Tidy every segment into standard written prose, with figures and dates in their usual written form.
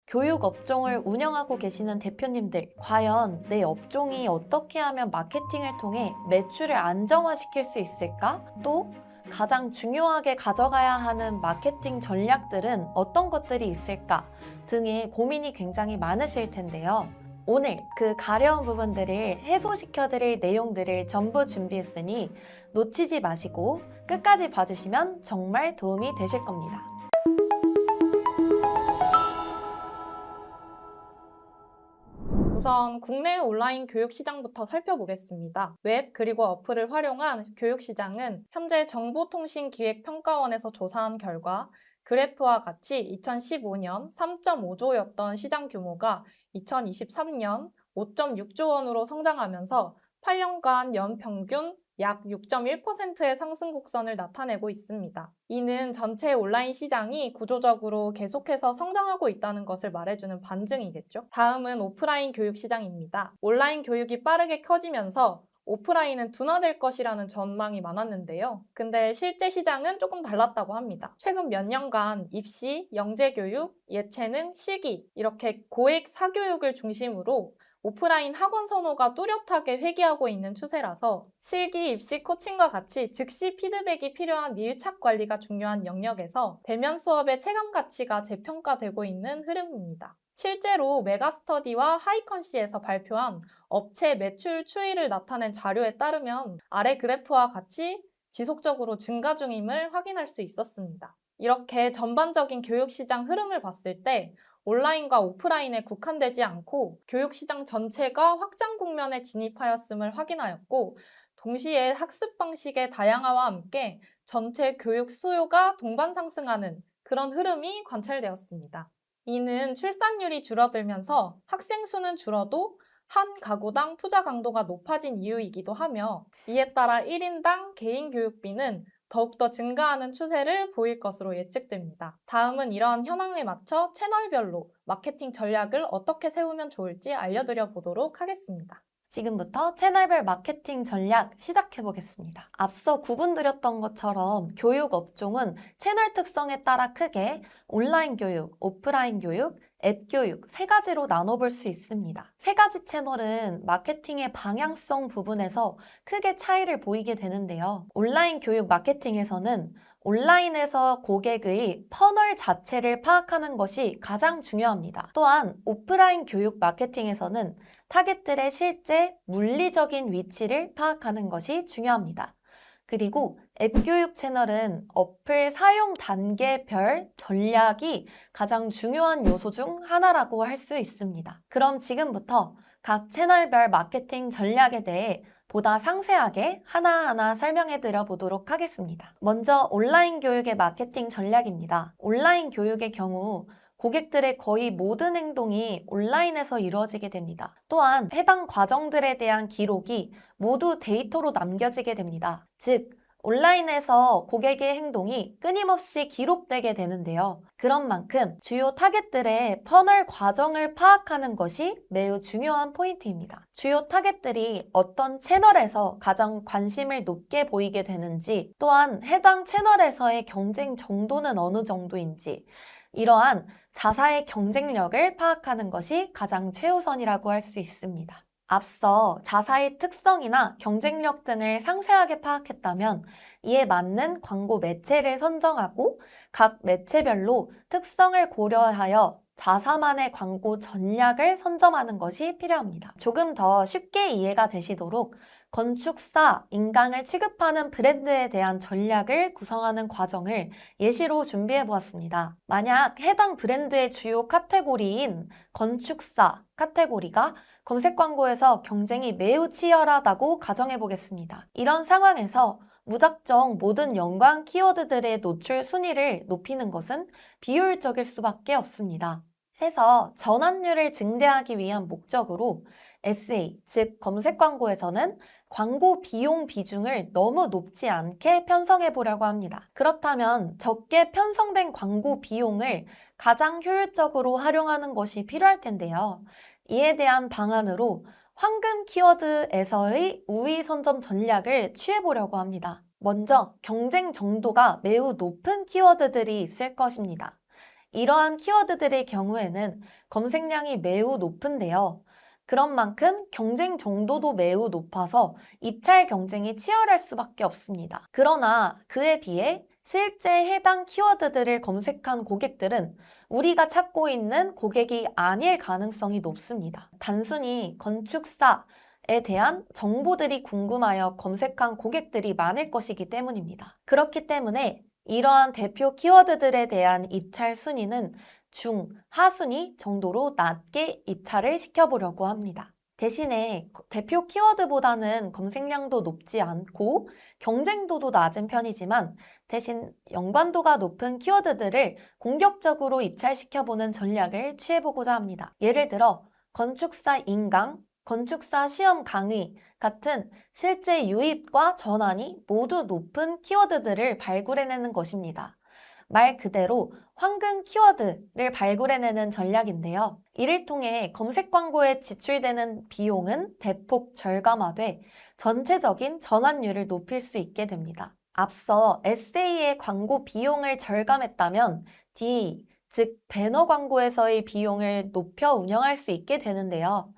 교육 업종을 운영하고 계시는 대표님들, 과연 내 업종이 어떻게 하면 마케팅을 통해 매출을 안정화시킬 수 있을까? 또 가장 중요하게 가져가야 하는 마케팅 전략들은 어떤 것들이 있을까? 등의 고민이 굉장히 많으실 텐데요. 오늘 그 가려운 부분들을 해소시켜드릴 내용들을 전부 준비했으니 놓치지 마시고 끝까지 봐주시면 정말 도움이 되실 겁니다. 우선 국내 온라인 교육 시장부터 살펴보겠습니다. 웹 그리고 어플을 활용한 교육 시장은 현재 정보통신기획평가원에서 조사한 결과 그래프와 같이 2015년 3.5조였던 시장 규모가 2023년 5.6조 원으로 성장하면서 8년간 연평균 약 6.1%의 상승 곡선을 나타내고 있습니다. 이는 전체 온라인 시장이 구조적으로 계속해서 성장하고 있다는 것을 말해주는 반증이겠죠. 다음은 오프라인 교육 시장입니다. 온라인 교육이 빠르게 커지면서 오프라인은 둔화될 것이라는 전망이 많았는데요. 근데 실제 시장은 조금 달랐다고 합니다. 최근 몇 년간 입시, 영재교육, 예체능, 실기 이렇게 고액 사교육을 중심으로 오프라인 학원 선호가 뚜렷하게 회귀하고 있는 추세라서 실기, 입시, 코칭과 같이 즉시 피드백이 필요한 밀착 관리가 중요한 영역에서 대면 수업의 체감 가치가 재평가되고 있는 흐름입니다. 실제로 메가스터디와 하이컨시에서 발표한 업체 매출 추이를 나타낸 자료에 따르면 아래 그래프와 같이 지속적으로 증가 중임을 확인할 수 있었습니다. 이렇게 전반적인 교육시장 흐름을 봤을 때 온라인과 오프라인에 국한되지 않고 교육시장 전체가 확장 국면에 진입하였음을 확인하였고, 동시에 학습 방식의 다양화와 함께 전체 교육 수요가 동반 상승하는 그런 흐름이 관찰되었습니다. 이는 출산율이 줄어들면서 학생 수는 줄어도 한 가구당 투자 강도가 높아진 이유이기도 하며, 이에 따라 1인당 개인 교육비는 더욱더 증가하는 추세를 보일 것으로 예측됩니다. 다음은 이러한 현황에 맞춰 채널별로 마케팅 전략을 어떻게 세우면 좋을지 알려드려 보도록 하겠습니다. 지금부터 채널별 마케팅 전략 시작해 보겠습니다. 앞서 구분드렸던 것처럼 교육 업종은 채널 특성에 따라 크게 온라인 교육, 오프라인 교육, 앱 교육 세 가지로 나눠볼 수 있습니다. 세 가지 채널은 마케팅의 방향성 부분에서 크게 차이를 보이게 되는데요. 온라인 교육 마케팅에서는 온라인에서 고객의 퍼널 자체를 파악하는 것이 가장 중요합니다. 또한 오프라인 교육 마케팅에서는 타겟들의 실제 물리적인 위치를 파악하는 것이 중요합니다. 그리고 앱 교육 채널은 어플 사용 단계별 전략이 가장 중요한 요소 중 하나라고 할 수 있습니다. 그럼 지금부터 각 채널별 마케팅 전략에 대해 보다 상세하게 하나하나 설명해 드려 보도록 하겠습니다. 먼저 온라인 교육의 마케팅 전략입니다. 온라인 교육의 경우 고객들의 거의 모든 행동이 온라인에서 이루어지게 됩니다. 또한 해당 과정들에 대한 기록이 모두 데이터로 남겨지게 됩니다. 즉, 온라인에서 고객의 행동이 끊임없이 기록되게 되는데요. 그런 만큼 주요 타겟들의 퍼널 과정을 파악하는 것이 매우 중요한 포인트입니다. 주요 타겟들이 어떤 채널에서 가장 관심을 높게 보이게 되는지, 또한 해당 채널에서의 경쟁 정도는 어느 정도인지, 이러한 자사의 경쟁력을 파악하는 것이 가장 최우선이라고 할 수 있습니다. 앞서 자사의 특성이나 경쟁력 등을 상세하게 파악했다면 이에 맞는 광고 매체를 선정하고 각 매체별로 특성을 고려하여 자사만의 광고 전략을 선점하는 것이 필요합니다. 조금 더 쉽게 이해가 되시도록 건축사, 인강을 취급하는 브랜드에 대한 전략을 구성하는 과정을 예시로 준비해 보았습니다. 만약 해당 브랜드의 주요 카테고리인 건축사 카테고리가 검색 광고에서 경쟁이 매우 치열하다고 가정해 보겠습니다. 이런 상황에서 무작정 모든 연관 키워드들의 노출 순위를 높이는 것은 비효율적일 수밖에 없습니다. 해서 전환율을 증대하기 위한 목적으로 SA, 즉 검색 광고에서는 광고 비용 비중을 너무 높지 않게 편성해 보려고 합니다. 그렇다면 적게 편성된 광고 비용을 가장 효율적으로 활용하는 것이 필요할 텐데요. 이에 대한 방안으로 황금 키워드에서의 우위 선점 전략을 취해 보려고 합니다. 먼저 경쟁 정도가 매우 높은 키워드들이 있을 것입니다. 이러한 키워드들의 경우에는 검색량이 매우 높은데요. 그런 만큼 경쟁 정도도 매우 높아서 입찰 경쟁이 치열할 수밖에 없습니다. 그러나 그에 비해 실제 해당 키워드들을 검색한 고객들은 우리가 찾고 있는 고객이 아닐 가능성이 높습니다. 단순히 건축사에 대한 정보들이 궁금하여 검색한 고객들이 많을 것이기 때문입니다. 그렇기 때문에 이러한 대표 키워드들에 대한 입찰 순위는 중, 하순위 정도로 낮게 입찰을 시켜보려고 합니다. 대신에 대표 키워드보다는 검색량도 높지 않고 경쟁도도 낮은 편이지만 대신 연관도가 높은 키워드들을 공격적으로 입찰시켜보는 전략을 취해보고자 합니다. 예를 들어 건축사 인강, 건축사 시험 강의 같은 실제 유입과 전환이 모두 높은 키워드들을 발굴해내는 것입니다. 말 그대로 황금 키워드를 발굴해내는 전략인데요. 이를 통해 검색 광고에 지출되는 비용은 대폭 절감하되 전체적인 전환율을 높일 수 있게 됩니다. 앞서 SA의 광고 비용을 절감했다면 DA, 즉 배너 광고에서의 비용을 높여 운영할 수 있게 되는데요.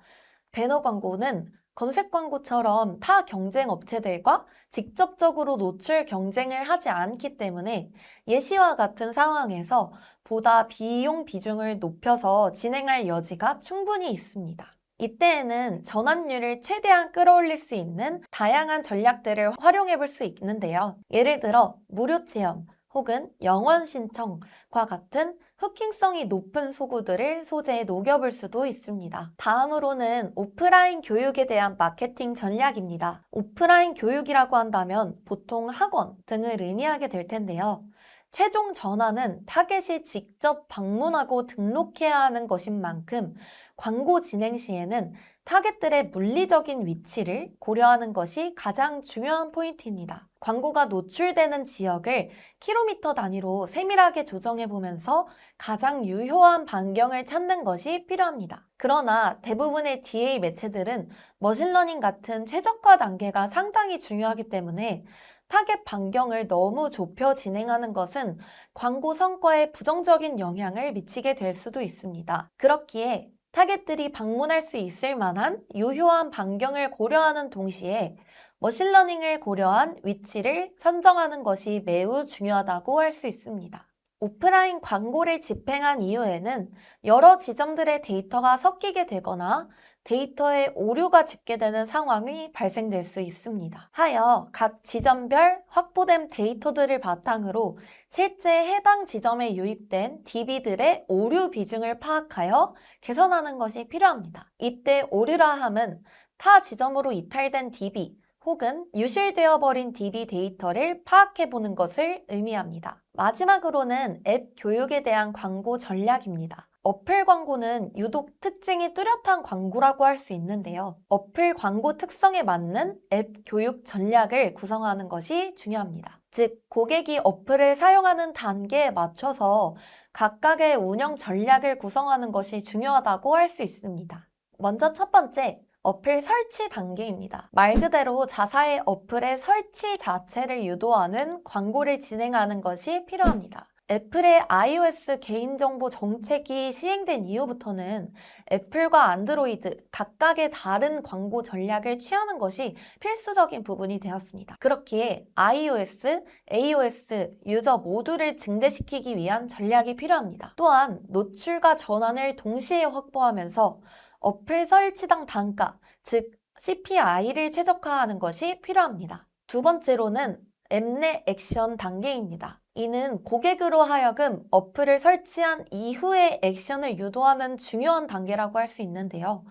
배너 광고는 검색 광고처럼 타 경쟁 업체들과 직접적으로 노출 경쟁을 하지 않기 때문에 예시와 같은 상황에서 보다 비용 비중을 높여서 진행할 여지가 충분히 있습니다. 이때에는 전환율을 최대한 끌어올릴 수 있는 다양한 전략들을 활용해 볼 수 있는데요. 예를 들어 무료 체험 혹은 영원 신청과 같은 후킹성이 높은 소구들을 소재에 녹여볼 수도 있습니다. 다음으로는 오프라인 교육에 대한 마케팅 전략입니다. 오프라인 교육이라고 한다면 보통 학원 등을 의미하게 될 텐데요. 최종 전환은 타겟이 직접 방문하고 등록해야 하는 것인 만큼 광고 진행 시에는 타겟들의 물리적인 위치를 고려하는 것이 가장 중요한 포인트입니다. 광고가 노출되는 지역을 킬로미터 단위로 세밀하게 조정해 보면서 가장 유효한 반경을 찾는 것이 필요합니다. 그러나 대부분의 DA 매체들은 머신러닝 같은 최적화 단계가 상당히 중요하기 때문에 타겟 반경을 너무 좁혀 진행하는 것은 광고 성과에 부정적인 영향을 미치게 될 수도 있습니다. 그렇기에 타겟들이 방문할 수 있을 만한 유효한 반경을 고려하는 동시에 머신러닝을 고려한 위치를 선정하는 것이 매우 중요하다고 할 수 있습니다. 오프라인 광고를 집행한 이후에는 여러 지점들의 데이터가 섞이게 되거나 데이터에 오류가 집계되는 상황이 발생될 수 있습니다. 하여 각 지점별 확보된 데이터들을 바탕으로 실제 해당 지점에 유입된 DB들의 오류 비중을 파악하여 개선하는 것이 필요합니다. 이때 오류라 함은 타 지점으로 이탈된 DB 혹은 유실되어 버린 DB 데이터를 파악해보는 것을 의미합니다. 마지막으로는 앱 교육에 대한 광고 전략입니다. 어플 광고는 유독 특징이 뚜렷한 광고라고 할 수 있는데요. 어플 광고 특성에 맞는 앱 교육 전략을 구성하는 것이 중요합니다. 즉, 고객이 어플을 사용하는 단계에 맞춰서 각각의 운영 전략을 구성하는 것이 중요하다고 할 수 있습니다. 먼저 첫 번째, 어플 설치 단계입니다. 말 그대로 자사의 어플의 설치 자체를 유도하는 광고를 진행하는 것이 필요합니다. 애플의 iOS 개인정보 정책이 시행된 이후부터는 애플과 안드로이드 각각의 다른 광고 전략을 취하는 것이 필수적인 부분이 되었습니다. 그렇기에 iOS, AOS 유저 모두를 증대시키기 위한 전략이 필요합니다. 또한 노출과 전환을 동시에 확보하면서 어플 설치당 단가, 즉 CPI를 최적화하는 것이 필요합니다. 두 번째로는 앱 내 액션 단계입니다. 이는 고객으로 하여금 어플을 설치한 이후의 액션을 유도하는 중요한 단계라고 할 수 있는데요.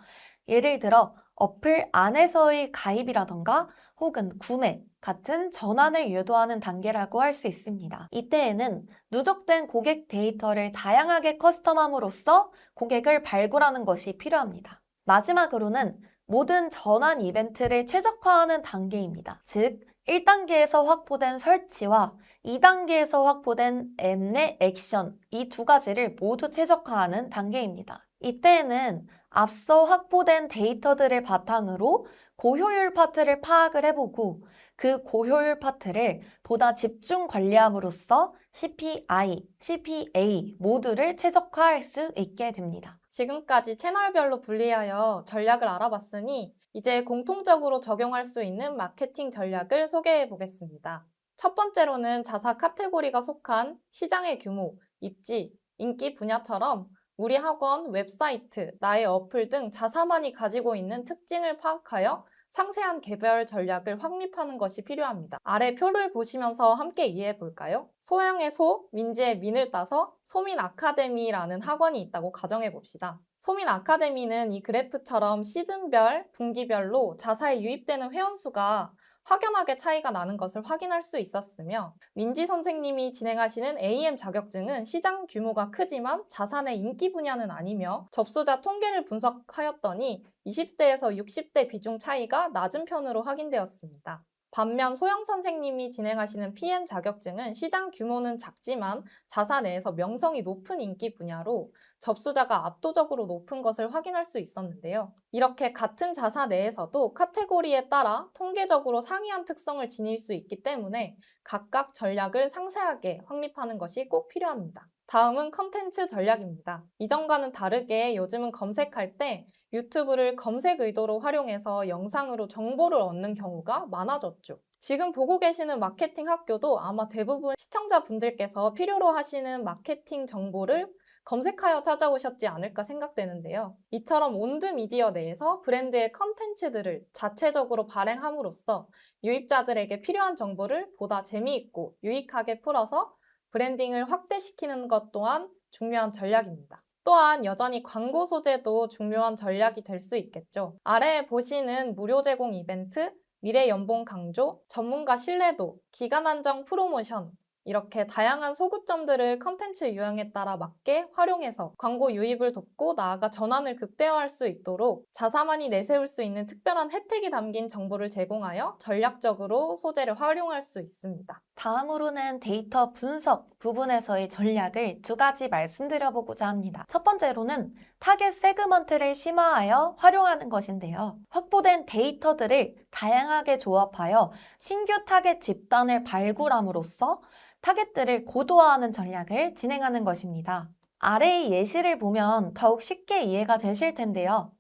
예를 들어 어플 안에서의 가입이라던가 혹은 구매 같은 전환을 유도하는 단계라고 할 수 있습니다. 이때에는 누적된 고객 데이터를 다양하게 커스텀함으로써 고객을 발굴하는 것이 필요합니다. 마지막으로는 모든 전환 이벤트를 최적화하는 단계입니다. 즉, 1단계에서 확보된 설치와 2단계에서 확보된 앱 내 액션 이 두 가지를 모두 최적화하는 단계입니다. 이때에는 앞서 확보된 데이터들을 바탕으로 고효율 파트를 파악을 해보고 그 고효율 파트를 보다 집중 관리함으로써 CPI, CPA 모두를 최적화할 수 있게 됩니다. 지금까지 채널별로 분리하여 전략을 알아봤으니 이제 공통적으로 적용할 수 있는 마케팅 전략을 소개해 보겠습니다. 첫 번째로는 자사 카테고리가 속한 시장의 규모, 입지, 인기 분야처럼 우리 학원, 웹사이트, 나의 어플 등 자사만이 가지고 있는 특징을 파악하여 상세한 개별 전략을 확립하는 것이 필요합니다. 아래 표를 보시면서 함께 이해해 볼까요? 소양의 소, 민지의 민을 따서 소민 아카데미라는 학원이 있다고 가정해 봅시다. 소민 아카데미는 이 그래프처럼 시즌별, 분기별로 자사에 유입되는 회원수가 확연하게 차이가 나는 것을 확인할 수 있었으며 민지 선생님이 진행하시는 AM 자격증은 시장 규모가 크지만 자사 내 인기 분야는 아니며 접수자 통계를 분석하였더니 20대에서 60대 비중 차이가 낮은 편으로 확인되었습니다. 반면 소영 선생님이 진행하시는 PM 자격증은 시장 규모는 작지만 자사 내에서 명성이 높은 인기 분야로 접수자가 압도적으로 높은 것을 확인할 수 있었는데요. 이렇게 같은 자사 내에서도 카테고리에 따라 통계적으로 상이한 특성을 지닐 수 있기 때문에 각각 전략을 상세하게 확립하는 것이 꼭 필요합니다. 다음은 컨텐츠 전략입니다. 이전과는 다르게 요즘은 검색할 때 유튜브를 검색 의도로 활용해서 영상으로 정보를 얻는 경우가 많아졌죠. 지금 보고 계시는 마케팅 학교도 아마 대부분 시청자분들께서 필요로 하시는 마케팅 정보를 검색하여 찾아오셨지 않을까 생각되는데요. 이처럼 온드미디어 내에서 브랜드의 컨텐츠들을 자체적으로 발행함으로써 유입자들에게 필요한 정보를 보다 재미있고 유익하게 풀어서 브랜딩을 확대시키는 것 또한 중요한 전략입니다. 또한 여전히 광고 소재도 중요한 전략이 될 수 있겠죠. 아래에 보시는 무료 제공 이벤트, 미래 연봉 강조, 전문가 신뢰도, 기간 한정 프로모션 이렇게 다양한 소구점들을 컨텐츠 유형에 따라 맞게 활용해서 광고 유입을 돕고 나아가 전환을 극대화할 수 있도록 자사만이 내세울 수 있는 특별한 혜택이 담긴 정보를 제공하여 전략적으로 소재를 활용할 수 있습니다. 다음으로는 데이터 분석 부분에서의 전략을 두 가지 말씀드려보고자 합니다. 첫 번째로는 타겟 세그먼트를 심화하여 활용하는 것인데요. 확보된 데이터들을 다양하게 조합하여 신규 타겟 집단을 발굴함으로써 타겟들을 고도화하는 전략을 진행하는 것입니다. 아래의 예시를 보면 더욱 쉽게 이해가 되실 텐데요.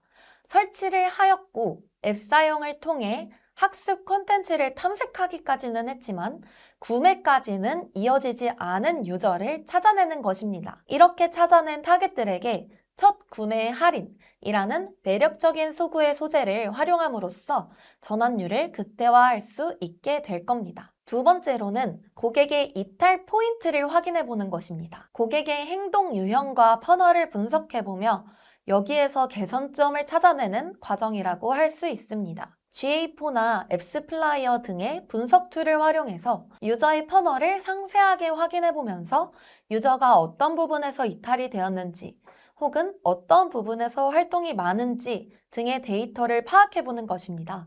설치를 하였고 앱 사용을 통해 학습 콘텐츠를 탐색하기까지는 했지만 구매까지는 이어지지 않은 유저를 찾아내는 것입니다. 이렇게 찾아낸 타겟들에게 첫 구매 할인이라는 매력적인 소구의 소재를 활용함으로써 전환율을 극대화할 수 있게 될 겁니다. 두 번째로는 고객의 이탈 포인트를 확인해 보는 것입니다. 고객의 행동 유형과 퍼널을 분석해보며 여기에서 개선점을 찾아내는 과정이라고 할 수 있습니다. GA4나 앱스플라이어 등의 분석 툴을 활용해서 유저의 퍼널을 상세하게 확인해 보면서 유저가 어떤 부분에서 이탈이 되었는지 혹은 어떤 부분에서 활동이 많은지 등의 데이터를 파악해 보는 것입니다.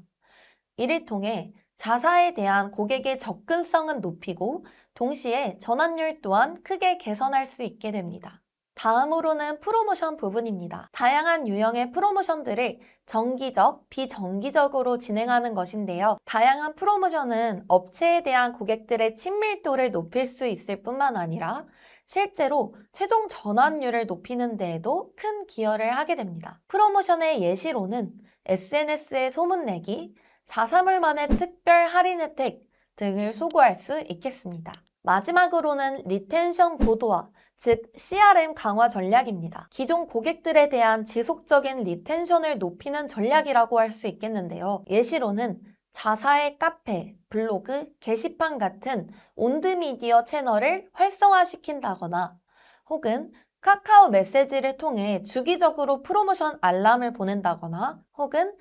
이를 통해 자사에 대한 고객의 접근성은 높이고 동시에 전환율 또한 크게 개선할 수 있게 됩니다. 다음으로는 프로모션 부분입니다. 다양한 유형의 프로모션들을 정기적, 비정기적으로 진행하는 것인데요. 다양한 프로모션은 업체에 대한 고객들의 친밀도를 높일 수 있을 뿐만 아니라 실제로 최종 전환율을 높이는 데에도 큰 기여를 하게 됩니다. 프로모션의 예시로는 SNS에 소문내기, 자사물만의 특별 할인 혜택 등을 소구할 수 있겠습니다. 마지막으로는 리텐션 고도화, 즉 CRM 강화 전략입니다. 기존 고객들에 대한 지속적인 리텐션을 높이는 전략이라고 할 수 있겠는데요. 예시로는 자사의 카페, 블로그, 게시판 같은 온드미디어 채널을 활성화시킨다거나 혹은 카카오 메시지를 통해 주기적으로 프로모션 알람을 보낸다거나 혹은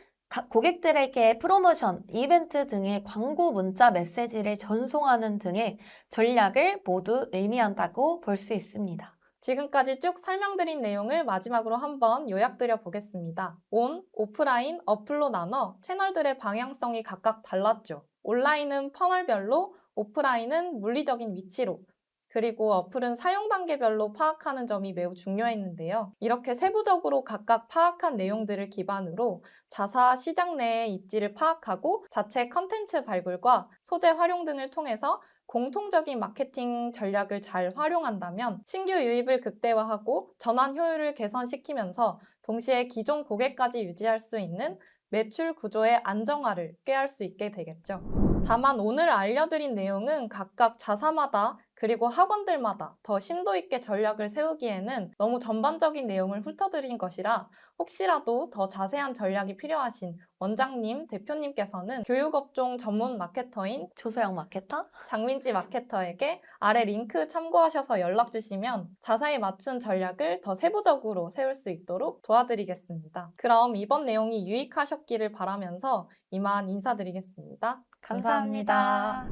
고객들에게 프로모션, 이벤트 등의 광고 문자 메시지를 전송하는 등의 전략을 모두 의미한다고 볼 수 있습니다. 지금까지 쭉 설명드린 내용을 마지막으로 한번 요약드려 보겠습니다. 온, 오프라인, 어플로 나눠 채널들의 방향성이 각각 달랐죠. 온라인은 퍼널별로, 오프라인은 물리적인 위치로, 그리고 어플은 사용 단계별로 파악하는 점이 매우 중요했는데요. 이렇게 세부적으로 각각 파악한 내용들을 기반으로 자사 시장 내의 입지를 파악하고 자체 컨텐츠 발굴과 소재 활용 등을 통해서 공통적인 마케팅 전략을 잘 활용한다면 신규 유입을 극대화하고 전환 효율을 개선시키면서 동시에 기존 고객까지 유지할 수 있는 매출 구조의 안정화를 꾀할 수 있게 되겠죠. 다만 오늘 알려드린 내용은 각각 자사마다 그리고 학원들마다 더 심도 있게 전략을 세우기에는 너무 전반적인 내용을 훑어드린 것이라 혹시라도 더 자세한 전략이 필요하신 원장님, 대표님께서는 교육업종 전문 마케터인 조소영 마케터? 장민지 마케터에게 아래 링크 참고하셔서 연락 주시면 자세히 맞춘 전략을 더 세부적으로 세울 수 있도록 도와드리겠습니다. 그럼 이번 내용이 유익하셨기를 바라면서 이만 인사드리겠습니다. 감사합니다.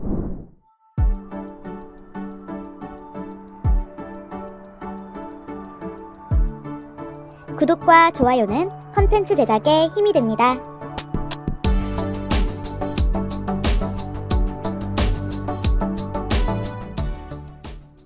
구독과 좋아요는 컨텐츠 제작에 힘이 됩니다.